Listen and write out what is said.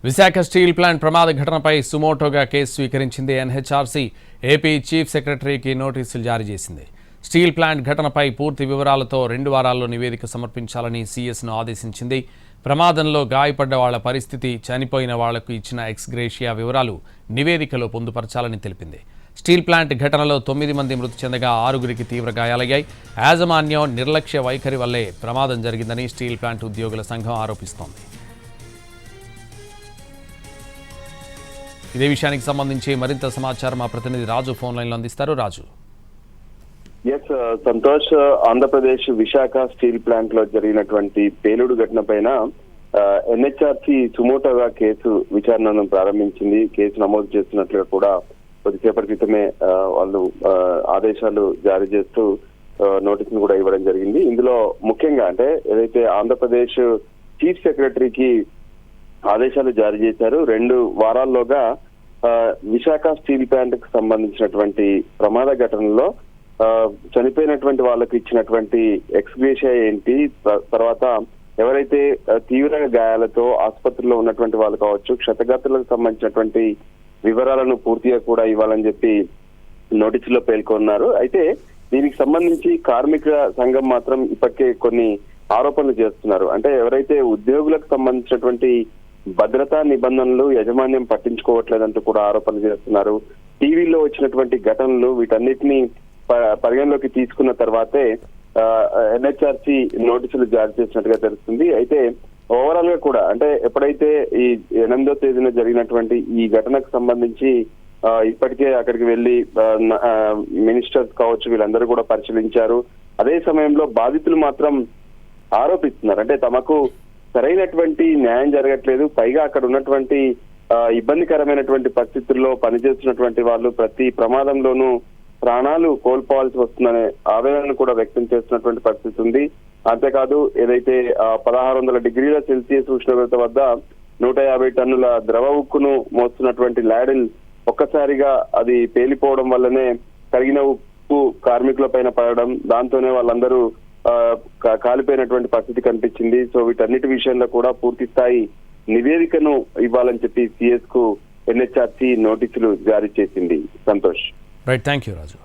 Visakha steel plant ప్రమాద ఘటనపై సుమోటోగా case స్వీకరించింది ఎన్హెచ్ఆర్సీ. ఏపీ చీఫ్ సెక్రటరీకి నోటీసులు జారీ చేసింది. స్టీల్ ప్లాంట్ ఘటనపై పూర్తి వివరాలతో 2 వారాల్లో నివేదిక సమర్పించాలని సీఎస్ను ఆదేశించింది. ప్రమాదంలో గాయపడ్డ వాళ్ల పరిస్థితి, చనిపోయిన వాళ్లకు ఇచ్చిన ఎక్స్గ్రేషియా వివరాలు నివేదికలో పొందుపరచాలని తెలిపింది. స్టీల్ ప్లాంట్ ఘటనలో 9 మంది మృతి చెందగా 6గురికి తీవ్ర గాయాలయ్యాయి. యాజమాన్యం నిర్లక్ష్య వైఖరి వల్లే ప్రమాదం జరిగిందని స్టీల్ ప్లాంట్ ఉద్యోగుల సంఘం ఆరోపిస్తోంది. ఇదే విషయానికి సంబంధించి మరింత సమాచారం మా ప్రతినిధి రాజు ఫోన్ లైన్లో అందిస్తారు. రాజు. సంతోష్, ఆంధ్రప్రదేశ్ విశాఖ స్టీల్ ప్లాంట్ లో జరిగినటువంటి పేలుడు ఘటన పైన ఎన్హెచ్ఆర్సీ సుమోటోగా కేసు విచారణను ప్రారంభించింది. కేసు నమోదు చేస్తున్నట్లుగా కూడా కొద్దిసేపటి క్రితమే వాళ్ళు ఆదేశాలు జారీ చేస్తూ నోటీసును కూడా ఇవ్వడం జరిగింది. ఇందులో ముఖ్యంగా అంటే ఏదైతే ఆంధ్రప్రదేశ్ చీఫ్ సెక్రటరీకి ఆదేశాలు జారీ చేశారు. 2 వారాల్లోగా విశాఖ స్టీల్ ప్లాంట్ కు సంబంధించినటువంటి ప్రమాద ఘటనలో చనిపోయినటువంటి వాళ్ళకు ఇచ్చినటువంటి ఎక్స్గ్రేషియా ఏంటి, తర్వాత ఎవరైతే తీవ్ర గాయాలతో ఆసుపత్రిలో ఉన్నటువంటి వాళ్ళు కావచ్చు, క్షతగాత్రులకు సంబంధించినటువంటి వివరాలను పూర్తిగా కూడా ఇవ్వాలని చెప్పి నోటీసులో పేర్కొన్నారు. అయితే దీనికి సంబంధించి కార్మిక సంఘం మాత్రం ఇప్పటికే కొన్ని ఆరోపణలు చేస్తున్నారు. అంటే ఎవరైతే ఉద్యోగులకు సంబంధించినటువంటి భద్రతా నిబంధనలు యాజమాన్యం పట్టించుకోవట్లేదంటూ కూడా ఆరోపణలు చేస్తున్నారు. టీవీలో వచ్చినటువంటి ఘటనలు వీటన్నిటిని పరిగణలోకి తీసుకున్న తర్వాతే ఎన్హెచ్ఆర్సీ నోటీసులు జారీ చేసినట్టుగా తెలుస్తుంది. అయితే ఓవరాల్ గా కూడా అంటే ఎప్పుడైతే ఈ 8వ తేదీన జరిగినటువంటి ఈ ఘటనకు సంబంధించి ఇప్పటికే అక్కడికి వెళ్లి మినిస్టర్స్ కావచ్చు వీళ్ళందరూ కూడా పరిశీలించారు. అదే సమయంలో బాధితులు మాత్రం ఆరోపిస్తున్నారు, అంటే తమకు సరైనటువంటి న్యాయం జరగట్లేదు, పైగా అక్కడ ఉన్నటువంటి ఇబ్బందికరమైనటువంటి పరిస్థితుల్లో పనిచేస్తున్నటువంటి వాళ్ళు ప్రతి ప్రమాదంలోనూ ప్రాణాలు కోల్పోవాల్సి వస్తుందనే ఆవేదనను కూడా వ్యక్తం చేస్తున్నటువంటి పరిస్థితి ఉంది. అంతేకాదు ఏదైతే 1600 డిగ్రీల సెల్సియస్ ఉష్ణోగ్రత వద్ద 150 టన్నుల ద్రవ ఉక్కును మోస్తున్నటువంటి ల్యాడిల్ ఒక్కసారిగా అది పేలిపోవడం వల్లనే కరిగిన ఉప్పు కార్మికుల పైన పడడం, దాంతోనే వాళ్ళందరూ కాలిపోయినటువంటి పరిస్థితి కనిపించింది. సో వీటన్నిటి విషయంలో కూడా పూర్తి స్థాయి నివేదికను ఇవ్వాలని చెప్పి సిఎస్ కు ఎన్హెచ్ఆర్సీ నోటీసులు జారీ చేసింది. Santosh. Right, thank you Raju.